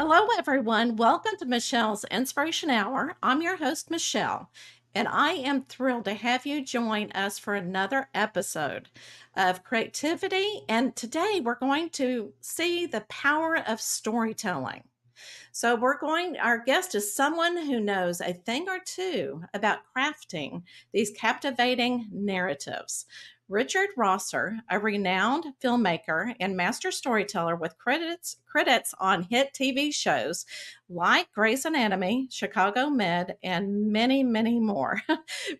Hello, everyone. Welcome to Michelle's Inspiration Hour. I'm your host, Michelle, and I am thrilled to have you join us for another episode of creativity. And today we're going to see the power of storytelling. Our guest is someone who knows a thing or two about crafting these captivating narratives. Richard Rosser, a renowned filmmaker and master storyteller with credits on hit TV shows like Grey's Anatomy, Chicago Med, and many, many more.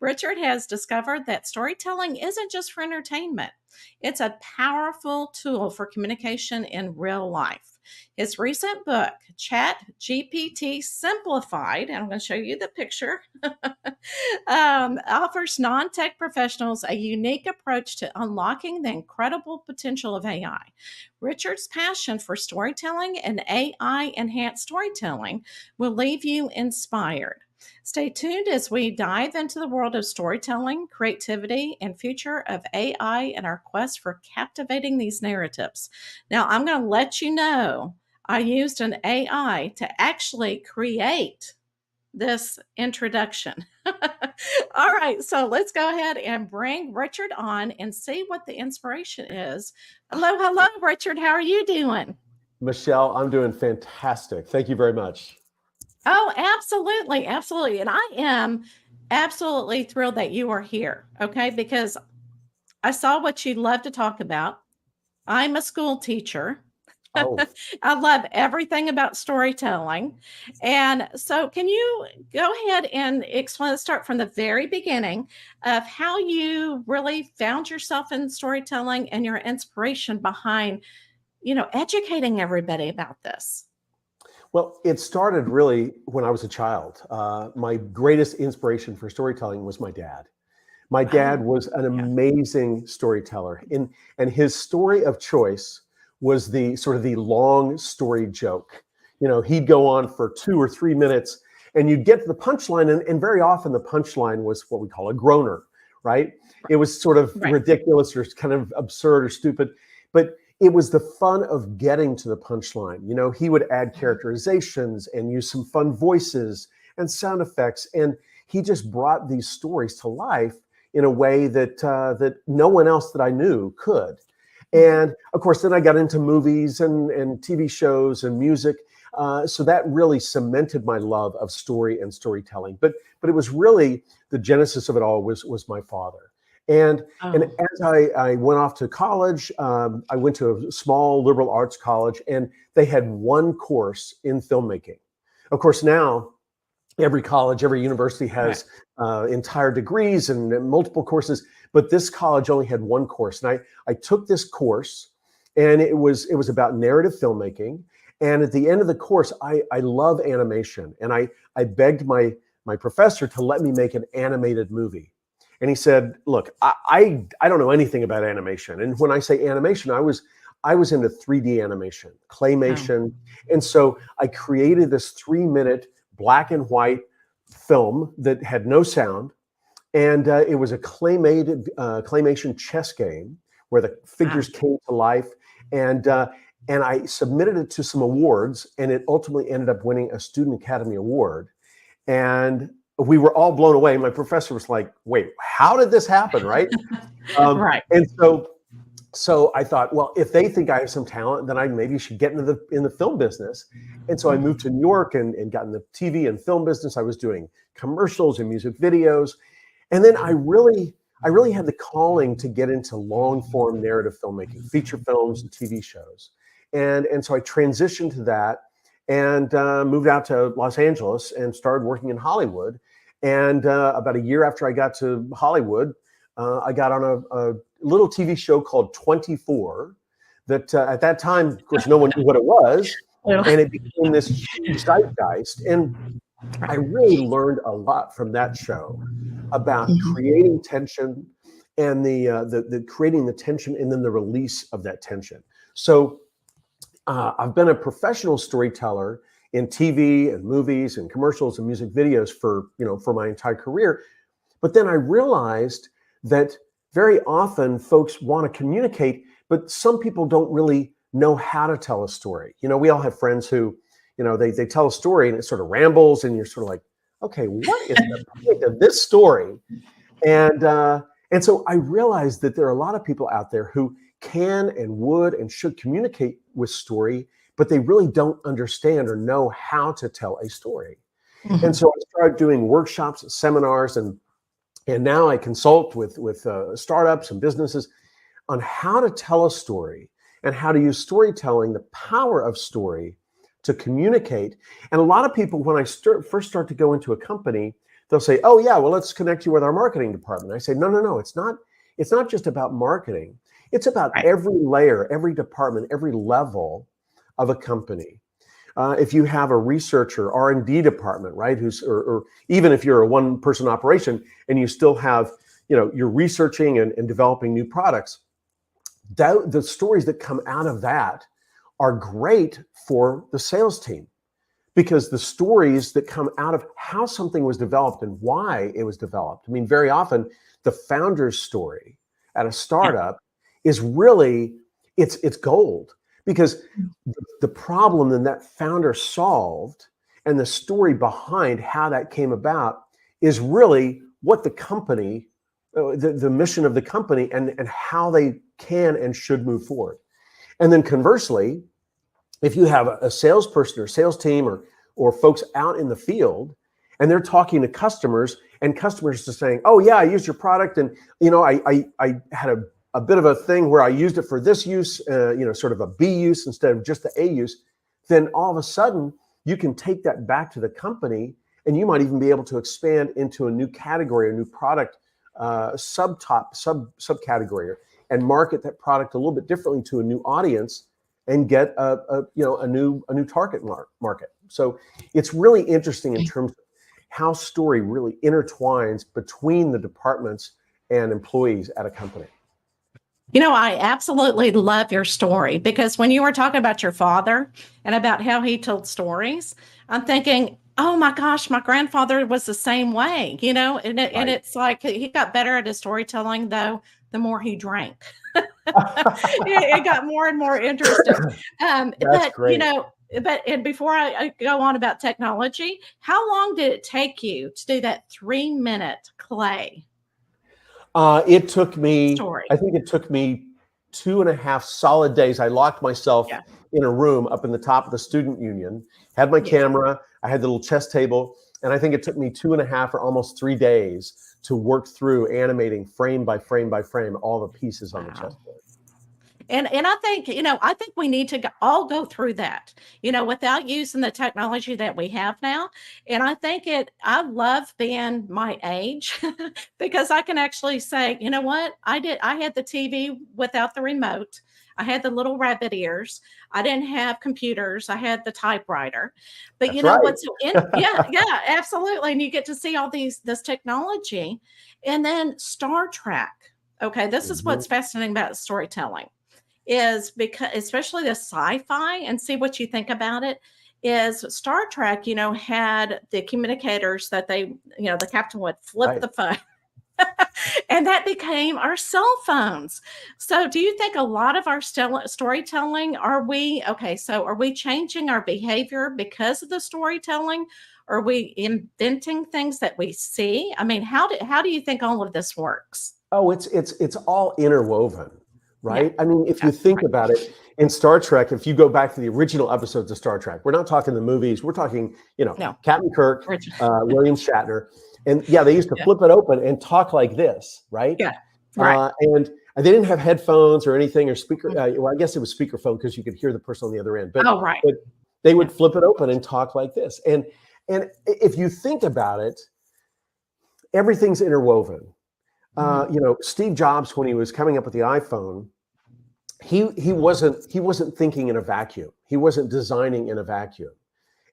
Richard has discovered that storytelling isn't just for entertainment. It's a powerful tool for communication in real life. His recent book, Chat GPT Simplified, and I'm going to show you the picture, offers non tech professionals a unique approach to unlocking the incredible potential of AI. Richard's passion for storytelling and AI enhanced storytelling will leave you inspired. Stay tuned as we dive into the world of storytelling, creativity, and future of AI and our quest for captivating these narratives. Now, I'm going to let you know I used an AI to actually create this introduction. All right, so let's go ahead and bring Richard on and see what the inspiration is. Hello, Richard. How are you doing? Michelle, I'm doing fantastic. Thank you very much. Oh, absolutely. Absolutely. And I am absolutely thrilled that you are here. Okay. Because I saw what you love to talk about. I'm a school teacher. Oh, I love everything about storytelling. And so, can you go ahead and explain, let's start from the very beginning of how you really found yourself in storytelling and your inspiration behind, educating everybody about this? well, it started really when I was a child. My greatest inspiration for storytelling was my dad. My dad Oh, was an yeah. amazing storyteller, and his story of choice was the sort of the long story joke. He'd go on for 2 or 3 minutes, and you'd get to the punchline, and very often the punchline was what we call a groaner, right? It was sort of Right. ridiculous or kind of absurd or stupid, but it was the fun of getting to the punchline. He would add characterizations and use some fun voices and sound effects, and he just brought these stories to life in a way that no one else that I knew could. And of course, then I got into movies and TV shows and music. So that really cemented my love of story and storytelling. But it was really the genesis of it all was my father. And Oh, as I went off to college, I went to a small liberal arts college, and they had one course in filmmaking. Of course, now every college, every university right. has entire degrees and multiple courses, but this college only had one course. And I took this course, and it was about narrative filmmaking. And at the end of the course, I love animation, and I begged my professor to let me make an animated movie. And he said, "Look, I don't know anything about animation, and when I say animation, I was into 3D animation, Oh, claymation, and so I created this 3-minute black and white film that had no sound, and it was a claymation chess game where the wow. figures came to life, and uh, and I submitted it to some awards, and it ultimately ended up winning a Student Academy Award, and we were all blown away. My professor was like, "Wait, how did this happen?" Right? Right. And so I thought, well, if they think I have some talent, then I maybe should get into the film business. And so I moved to New York and got in the TV and film business. I was doing commercials and music videos. And then I really had the calling to get into long form narrative filmmaking, feature films and TV shows. And so I transitioned to that and moved out to Los Angeles and started working in Hollywood. And about a year after I got to Hollywood, I got on a little TV show called 24 that at that time, of course, no one knew what it was. Well, And it became this huge zeitgeist. And I right. really learned a lot from that show about creating tension and the creating the tension and then the release of that tension. So I've been a professional storyteller in TV and movies and commercials and music videos for my entire career. But then I realized that very often folks want to communicate, but some people don't really know how to tell a story. We all have friends who, they tell a story and it sort of rambles and you're sort of like, okay, what is the point of this story? And so I realized that there are a lot of people out there who can and would and should communicate with story, but they really don't understand or know how to tell a story. And so I started doing workshops, seminars, and now I consult with startups and businesses on how to tell a story and how to use storytelling, the power of story, to communicate. And a lot of people, when I first start to go into a company, they'll say, "Oh yeah, well, let's connect you with our marketing department." I say, no, it's not just about marketing. It's about every layer, every department, every level of a company. If you have a researcher, R&D department, right, or even if you're a one-person operation and you still have, you're researching and developing new products, the stories that come out of that are great for the sales team, because the stories that come out of how something was developed and why it was developed. I mean, very often the founder's story at a startup is really, it's gold, because the problem that founder solved and the story behind how that came about is really what the company, the mission of the company, and how they can and should move forward. And then conversely, if you have a salesperson or sales team or folks out in the field and they're talking to customers and customers are saying, "Oh yeah, I used your product, and I had a bit of a thing where I used it for this use, sort of a B use instead of just the A use," then all of a sudden you can take that back to the company and you might even be able to expand into a new category, a new product, subcategory, and market that product a little bit differently to a new audience and get a new target market. So it's really interesting in terms of how story really intertwines between the departments and employees at a company. I absolutely love your story, because when you were talking about your father and about how he told stories, I'm thinking, oh my gosh, my grandfather was the same way, and it's like he got better at his storytelling, though, the more he drank. It got more and more interesting. That's great. And before I go on about technology, how long did it take you to do that 3-minute clay It took me, story? I think it took me 2.5 solid days. I locked myself Yeah. in a room up in the top of the student union, had my Yes. camera, I had the little chess table, and I think it took me 2.5 or almost 3 days to work through animating frame by frame by frame all the pieces on the Wow. chessboard. And I think we need to all go through that, without using the technology that we have now. And I love being my age because I can actually say, you know what? I had the TV without the remote. I had the little rabbit ears. I didn't have computers. I had the typewriter. But That's right. yeah, yeah, absolutely. And you get to see all this technology. And then Star Trek. Okay, this is Mhm. what's fascinating about storytelling, is because, especially the sci-fi, and see what you think about it, is Star Trek, had the communicators that the captain would flip Right. the phone and that became our cell phones. So do you think a lot of our storytelling, are we changing our behavior because of the storytelling? Are we inventing things that we see? I mean, how do you think all of this works? Oh, it's all interwoven, Yeah. right? I mean, if Yeah. you think Right. about it, in Star Trek, if you go back to the original episodes of Star Trek, we're not talking the movies, we're talking, No. Captain Kirk, Original. William Shatner, and yeah, they used to Yeah. flip it open and talk like this, right? Yeah. Right. And they didn't have headphones or anything or speaker. Well, I guess it was speakerphone because you could hear the person on the other end, but Oh, right. but they Yeah. would flip it open and talk like this, and if you think about it, everything's interwoven. Mhm. Steve Jobs, when he was coming up with the iPhone, he wasn't thinking in a vacuum. He wasn't designing in a vacuum.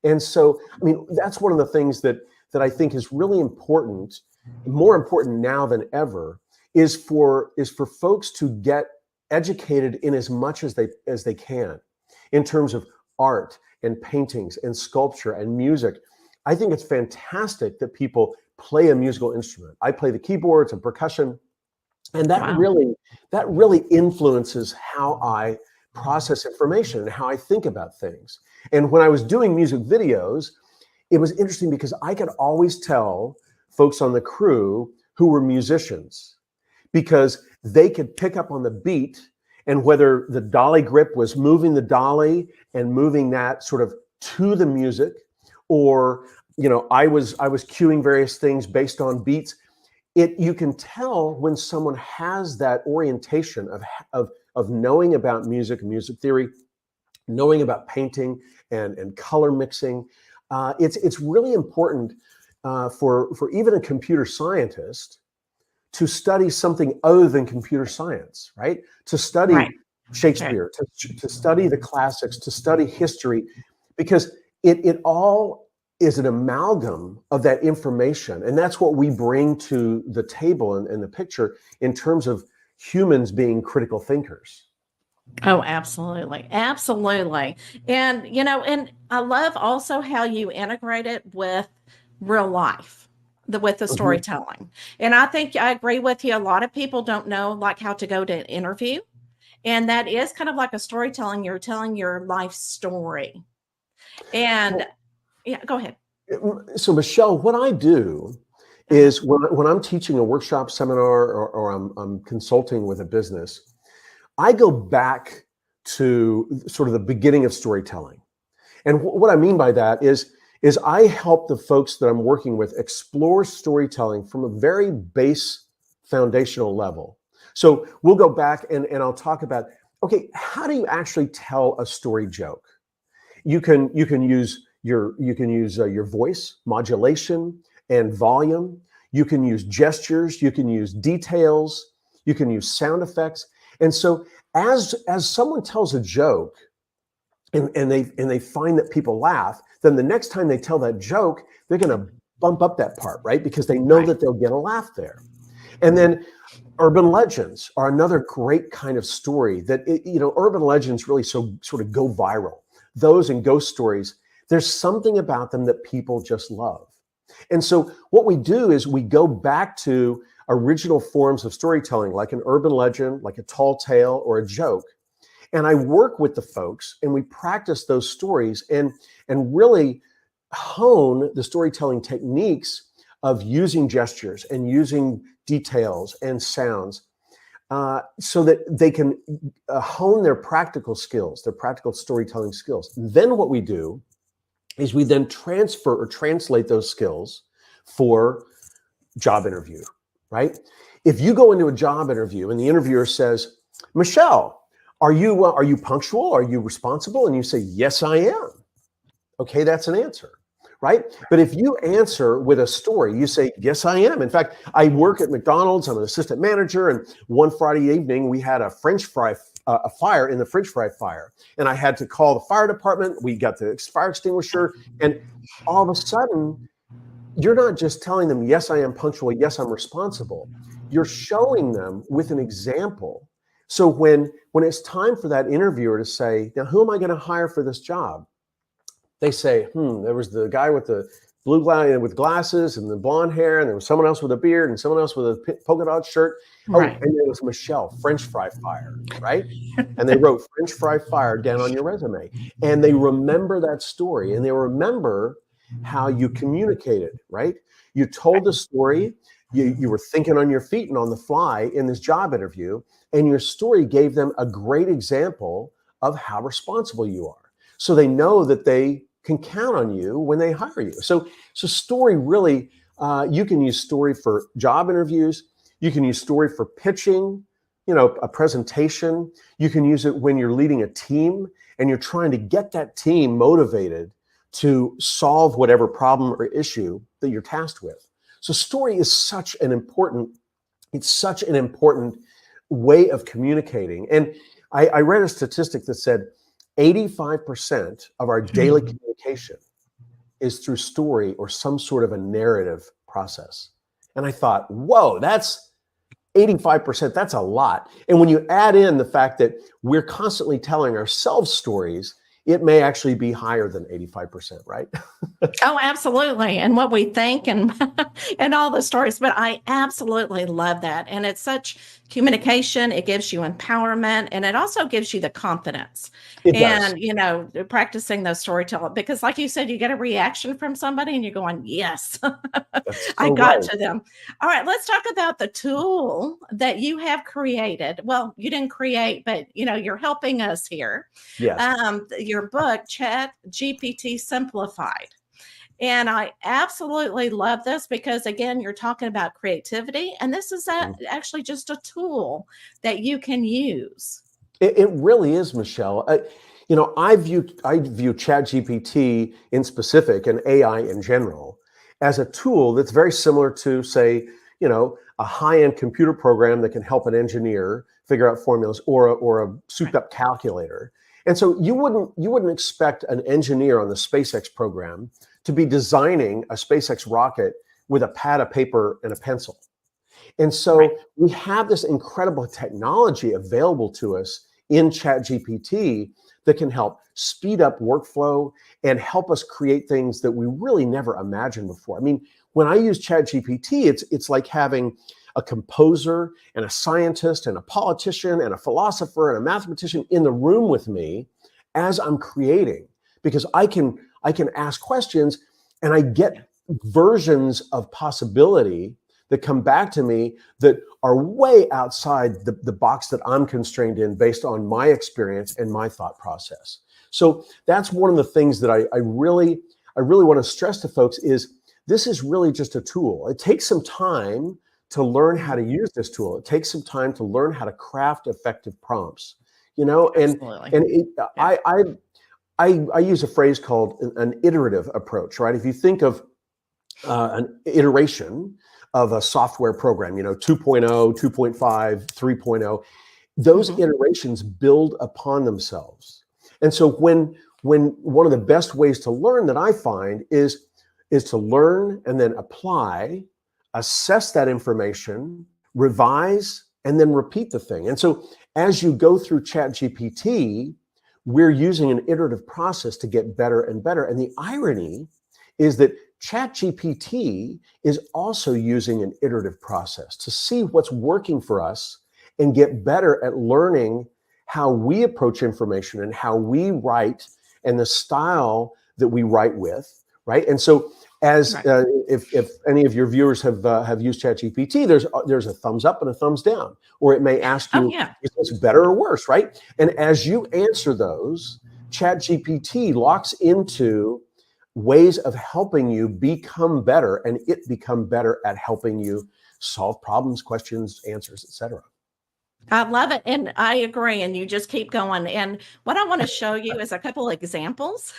And so, I mean, that's one of the things that I think is really important, more important now than ever, is for folks to get educated in as much as they can in terms of art and paintings and sculpture and music. I think it's fantastic that people play a musical instrument. I play the keyboards and percussion, and that Wow. really influences how I process information and how I think about things. And when I was doing music videos, it was interesting because I could always tell folks on the crew who were musicians because they could pick up on the beat and whether the dolly grip was moving the dolly and moving that sort of to the music, or I was cueing various things based on beats. You can tell when someone has that orientation of knowing about music theory, knowing about painting and color mixing. It's really important for even a computer scientist to study something other than computer science, right? To study Right. Shakespeare, to study the classics, to study history, because it all is an amalgam of that information. And that's what we bring to the table and the picture in terms of humans being critical thinkers. Oh, absolutely. Absolutely. And, and I love also how you integrate it with real life, with the Mhm. storytelling. And I think I agree with you. A lot of people don't know like how to go to an interview. And that is kind of like a storytelling. You're telling your life story. And Well, yeah, go ahead. so Michelle, what I do Uh-huh. is when I'm teaching a workshop, seminar, or I'm consulting with a business, I go back to sort of the beginning of storytelling. And what I mean by that is I help the folks that I'm working with explore storytelling from a very base foundational level. So we'll go back and I'll talk about, okay, how do you actually tell a story joke? You can use your voice modulation and volume. You can use gestures. You can use details. You can use sound effects. And so as someone tells a joke and they find that people laugh, then the next time they tell that joke, they're going to bump up that part, right? Because they know Right. that they'll get a laugh there. And then urban legends are another great kind of story that, urban legends really sort of go viral. Those and ghost stories, there's something about them that people just love. And so what we do is we go back to original forms of storytelling, like an urban legend, like a tall tale or a joke. And I work with the folks and we practice those stories and really hone the storytelling techniques of using gestures and using details and sounds so that they can hone their practical skills, their practical storytelling skills. Then what we do is we then transfer or translate those skills for job interview, right? If you go into a job interview and the interviewer says, Michelle, are you punctual? Are you responsible? And you say, yes, I am. Okay, that's an answer, right? But if you answer with a story, you say, yes, I am. In fact, I work at McDonald's. I'm an assistant manager. And one Friday evening, we had a fire in the French fry fire. And I had to call the fire department. We got the fire extinguisher. And all of a sudden, you're not just telling them, yes, I am punctual. Yes, I'm responsible. You're showing them with an example. So when it's time for that interviewer to say, now, who am I going to hire for this job? They say, there was the guy with the with glasses and the blonde hair, and there was someone else with a beard and someone else with a polka dot shirt. Oh, Right. and there was Michelle, French fry fire, right? And they wrote French fry fire down on your resume. And they remember that story and they remember how you communicated, right? You told the story, you were thinking on your feet and on the fly in this job interview, and your story gave them a great example of how responsible you are. So they know that they can count on you when they hire you. So story really, you can use story for job interviews. You can use story for pitching, a presentation. You can use it when you're leading a team and you're trying to get that team motivated to solve whatever problem or issue that you're tasked with. So story is such an important way of communicating. And I read a statistic that said 85% of our daily communication is through story or some sort of a narrative process. And I thought, whoa, that's 85%. That's a lot. And when you add in the fact that we're constantly telling ourselves stories, it may actually be higher than 85%, right? Oh, absolutely. And what we think and and all the stories. But I absolutely love that. And it's such communication. It gives you empowerment and it also gives you the confidence. It does. And, practicing those storytelling because like you said, you get a reaction from somebody and you're going, yes, That's I so got right. to them. All right, let's talk about the tool that you have created. Well, you didn't create, but you're helping us here. Yes. Your book, Chat GPT Simplified. And I absolutely love this because, again, you're talking about creativity, and this is Mhm. actually just a tool that you can use. It really is, Michelle. I view ChatGPT in specific and AI in general as a tool that's very similar to, say, a high-end computer program that can help an engineer figure out formulas, or a Right. souped-up calculator. And so you wouldn't expect an engineer on the SpaceX program to be designing a SpaceX rocket with a pad of paper and a pencil. And Right. so we have this incredible technology available to us in ChatGPT that can help speed up workflow and help us create things that we really never imagined before. I mean, when I use ChatGPT, it's like having a composer and a scientist and a politician and a philosopher and a mathematician in the room with me as I'm creating, because I can ask questions and I Yeah. get versions of possibility that come back to me that are way outside the box that I'm constrained in based on my experience and my thought process. So that's one of the things that I really want to stress to folks is this is really just a tool. It takes some time to learn how Mhm. to use this tool. It takes some time to learn how to craft effective prompts, you know, and Absolutely. and it, Yeah. I use a phrase called an iterative approach, right? If you think of an iteration of a software program, 2.0, 2.5, 3.0, those Mhm. iterations build upon themselves. And so when one of the best ways to learn that I find is to learn and then apply, assess that information, revise, and then repeat the thing. And so as you go through ChatGPT, we're using an iterative process to get better and better. And the irony is that ChatGPT is also using an iterative process to see what's working for us and get better at learning how we approach information and how we write and the style that we write with, right? And so, as Right. if any of your viewers have used ChatGPT, there's a thumbs up and a thumbs down, or it may ask Oh, you, yeah. is this better or worse, right? And as you answer those, ChatGPT locks into ways of helping you become better, and it become better at helping you solve problems, questions, answers, etc. I love it, and I agree, and you just keep going, and what I wanna show you is a couple examples.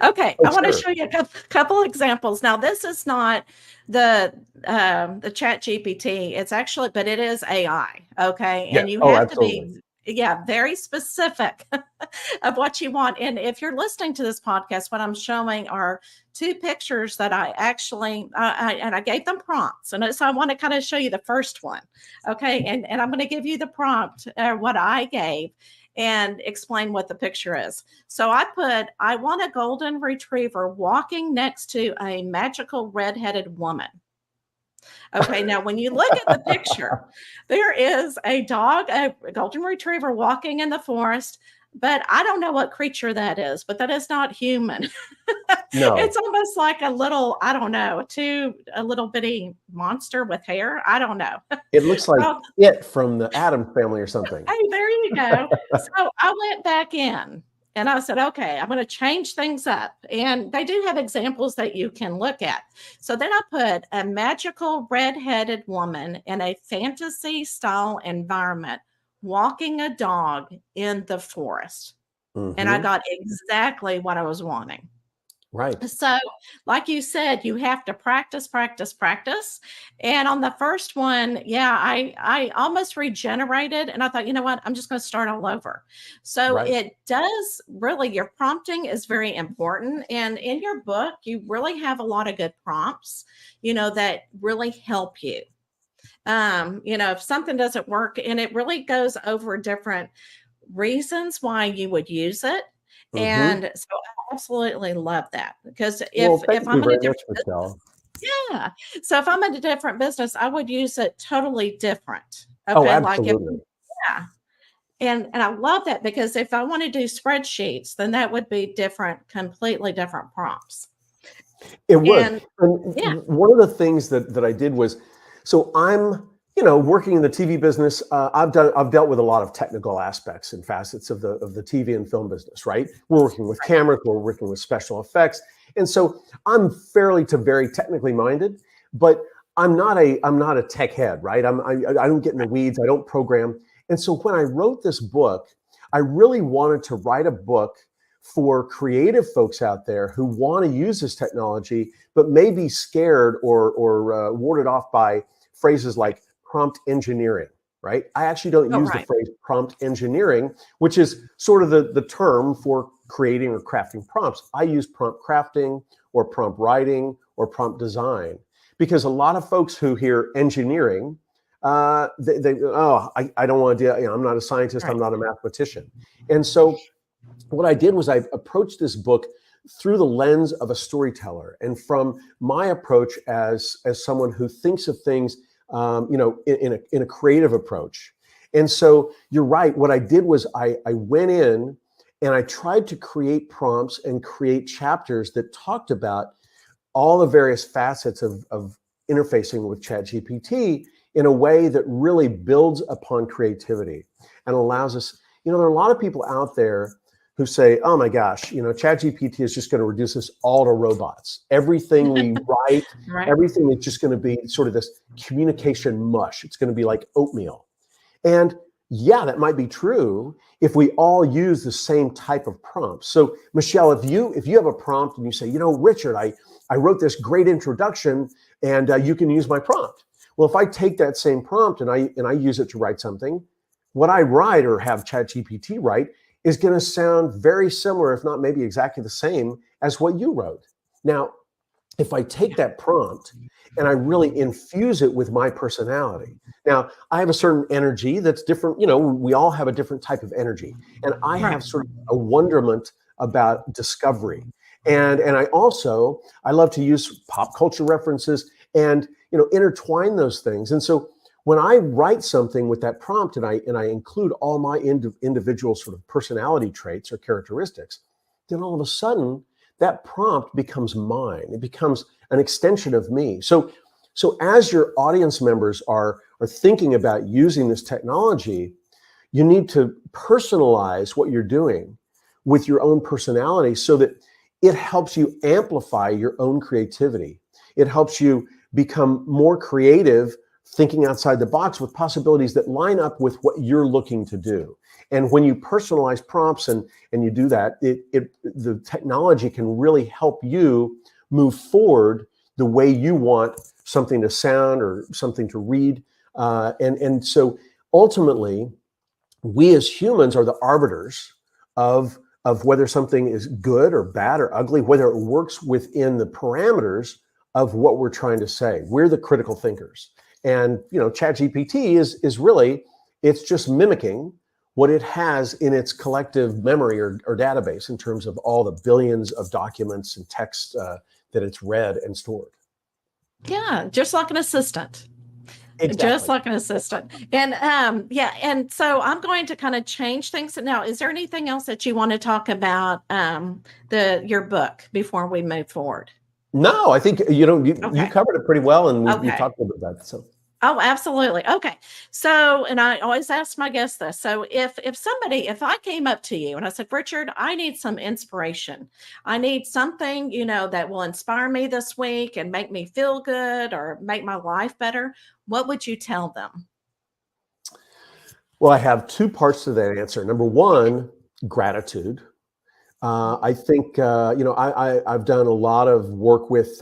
Okay, Oh, I wanna sure. show you a couple examples. Now, this is not the, the Chat GPT, it's actually but it is AI, okay? Yeah. And you Oh, have to absolutely. be yeah, very specific of what you want, and if you're listening to this podcast, what I'm showing are 2 pictures that I actually I gave them prompts, and so I wanna kinda show you the first one, okay? And I'm gonna give you the prompt, what I gave, and explain what the picture is. So I put, I want a golden retriever walking next to a magical redheaded woman. Okay, now when you look at the picture, there is a dog, a golden retriever walking in the forest, but I don't know what creature that is, but that is not human. No, It's almost like a little, I don't know, a little bitty monster with hair. I don't know. it looks like So, it from the Addams Family or something. hey, there you go. So I went back in and I said, okay, I'm going to change things up. And they do have examples that you can look at. So then I put a magical redheaded woman in a fantasy style environment walking a dog in the forest. And I Hmm. got exactly what I was wanting. Right. So, like you said, you have to practice, practice, practice. And on the first one, yeah, I almost regenerated and I thought, you know what? I'm just going to start all over. So Right. it does really, your prompting is very important. And in your book, you really have a lot of good prompts, that really help you. If something doesn't work, and it really goes over different reasons why you would use it. Hmm. And so I absolutely love that because Well, if thank I'm you in a very different much, Michelle. yeah. So if I'm in a different business, I would use it totally different. Oh, Okay. Like if absolutely. yeah. And I love that because if I want to do spreadsheets, then that would be different, completely different prompts. It would. And And yeah, one of the things that I did was, so I'm, working in the TV business. I've dealt with a lot of technical aspects and facets of the TV and film business. Right, we're working with right. cameras, we're working with special effects, and so I'm fairly to very technically minded, but I'm not a tech head. Right, I don't get in the weeds. I don't program. And so when I wrote this book, I really wanted to write a book for creative folks out there who want to use this technology, but may be scared or warded off by phrases like prompt engineering. Right? I actually don't Oh, use the right. phrase prompt engineering, which is sort of the term for creating or crafting prompts. I use prompt crafting or prompt writing or prompt design because a lot of folks who hear engineering, I don't want to do. I'm not a scientist. I'm Right. not a mathematician, and so what I did was I approached this book through the lens of a storyteller and from my approach as someone who thinks of things, in a creative approach. And so you're right. What I did was I went in and I tried to create prompts and create chapters that talked about all the various facets of interfacing with ChatGPT in a way that really builds upon creativity and allows us. There are a lot of people out there who say, "Oh my gosh, ChatGPT is just going to reduce us all to robots. Everything we write, Right. everything is just going to be sort of this communication mush. It's going to be like oatmeal." And yeah, that might be true if we all use the same type of prompt. So, Michelle, if you have a prompt and you say, Richard, I wrote this great introduction, and you can use my prompt. Well, if I take that same prompt and I use it to write something, what I write or have ChatGPT write is going to sound very similar, if not maybe exactly the same as what you wrote. Now, if I take Yeah. that prompt and I really infuse it with my personality. Now, I have a certain energy that's different. We all have a different type of energy. And I have Right. sort of a wonderment about discovery. And I love to use pop culture references and intertwine those things. And so when I write something with that prompt and I include all my individual sort of personality traits or characteristics, then all of a sudden that prompt becomes mine. It becomes an extension of me. So as your audience members are thinking about using this technology, you need to personalize what you're doing with your own personality so that it helps you amplify your own creativity. It helps you become more creative, thinking outside the box with possibilities that line up with what you're looking to do. And when you personalize prompts and you do that, the technology can really help you move forward the way you want something to sound or something to read. And so ultimately, we as humans are the arbiters of whether something is good or bad or ugly, whether it works within the parameters of what we're trying to say. We're the critical thinkers. And ChatGPT is really, it's just mimicking what it has in its collective memory or database in terms of all the billions of documents and text that it's read and stored. Yeah. Just like an assistant. Just Exactly. like an assistant. And yeah, and so I'm going to kind of change things. Now, is there anything else that you want to talk about the your book before we move forward? No, I think you Okay. covered it pretty well, and we've Okay. talked a little bit about it. So Oh, absolutely. Okay. So, and I always ask my guests this. So, if I came up to you and I said, "Richard, I need some inspiration. I need something, that will inspire me this week and make me feel good or make my life better," what would you tell them? well, I have two parts to that answer. Number one, gratitude. I think I've done a lot of work with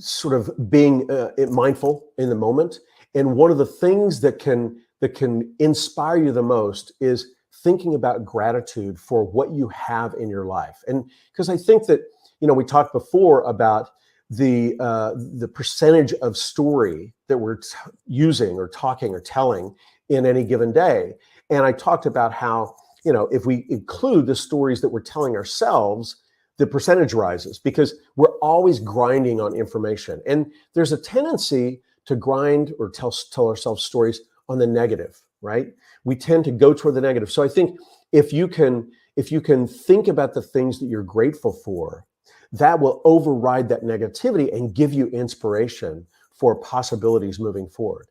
sort of being mindful in the moment, and one of the things that can inspire you the most is thinking about gratitude for what you have in your life. And because I think that we talked before about the percentage of story that we're using or talking or telling in any given day, and I talked about how if we include the stories that we're telling ourselves, the percentage rises because we're always grinding on information. And there's a tendency to grind or tell ourselves stories on the negative, right? We tend to go toward the negative. So I think if you can think about the things that you're grateful for, that will override that negativity and give you inspiration for possibilities moving forward.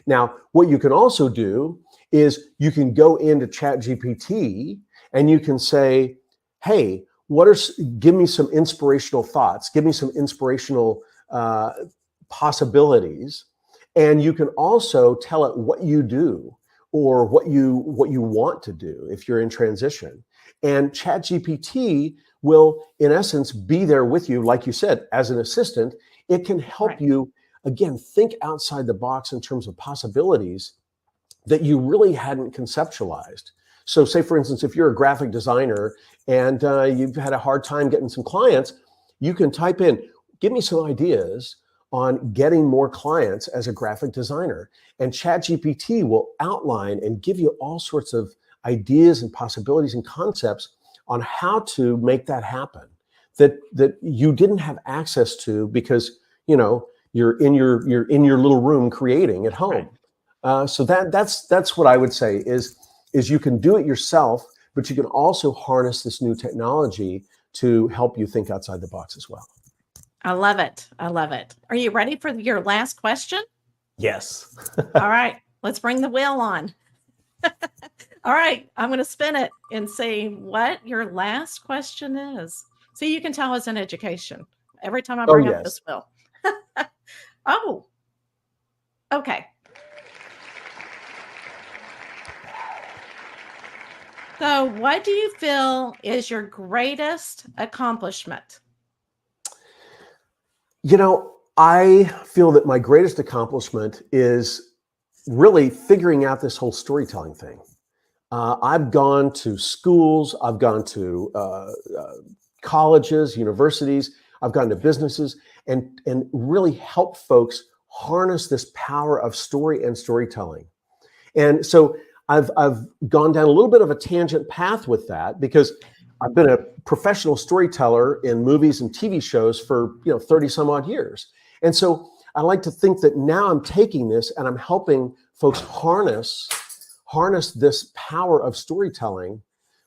Now, what you can also do is you can go into ChatGPT and you can say, hey, give me some inspirational thoughts, give me some inspirational possibilities. And you can also tell it what you do or what you want to do if you're in transition. And ChatGPT will, in essence, be there with you, like you said, as an assistant. It can help you, again, think outside the box in terms of possibilities that you really hadn't conceptualized. So say, for instance, if you're a graphic designer and you've had a hard time getting some clients, you can type in, give me some ideas on getting more clients as a graphic designer. And ChatGPT will outline and give you all sorts of ideas and possibilities and concepts on how to make that happen that you didn't have access to because, you're in your little room creating at home. So that's what I would say is you can do it yourself, but you can also harness this new technology to help you think outside the box as well. I love it. I love it. Are you ready for your last question? Yes. All right, let's bring the wheel on. All right, I'm going to spin it and see what your last question is. See, you can tell it's an education every time I bring up this wheel. Oh, okay. So, what do you feel is your greatest accomplishment? I feel that my greatest accomplishment is really figuring out this whole storytelling thing. I've gone to schools, I've gone to colleges, universities, I've gone to businesses and really helped folks harness this power of story and storytelling. And so I've gone down a little bit of a tangent path with that because I've been a professional storyteller in movies and TV shows for 30 some odd years. And so I like to think that now I'm taking this and I'm helping folks harness this power of storytelling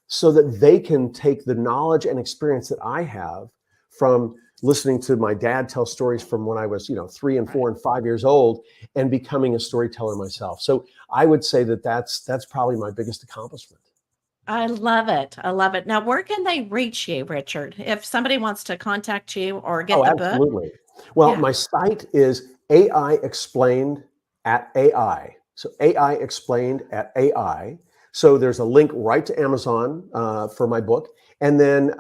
so that they can take the knowledge and experience that I have from listening to my dad tell stories from when I was 3 and 4 and 5 years old and becoming a storyteller myself. So I would say that that's probably my biggest accomplishment. I love it. I love it. Now, where can they reach you, Richard, if somebody wants to contact you or get the book? Absolutely. Well, my site is AI Explained at AI. So AI Explained at AI. So there's a link right to Amazon for my book. And then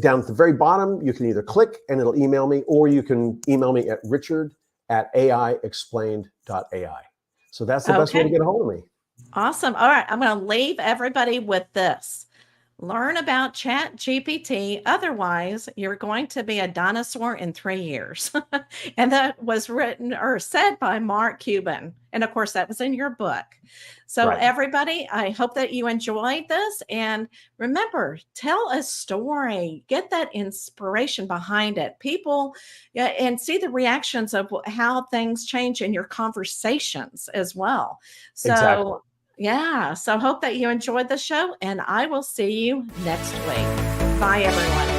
down at the very bottom, you can either click and it'll email me, or you can email me at richard@aiexplained.ai. So that's the best way to get a hold of me. Awesome. All right. I'm going to leave everybody with this. Learn about ChatGPT. Otherwise, you're going to be a dinosaur in 3 years. And that was written or said by Mark Cuban. And of course, that was in your book. So everybody, I hope that you enjoyed this. And remember, tell a story, get that inspiration behind it. People, and see the reactions of how things change in your conversations as well. So yeah. So hope that you enjoyed the show, and I will see you next week. Bye, everyone.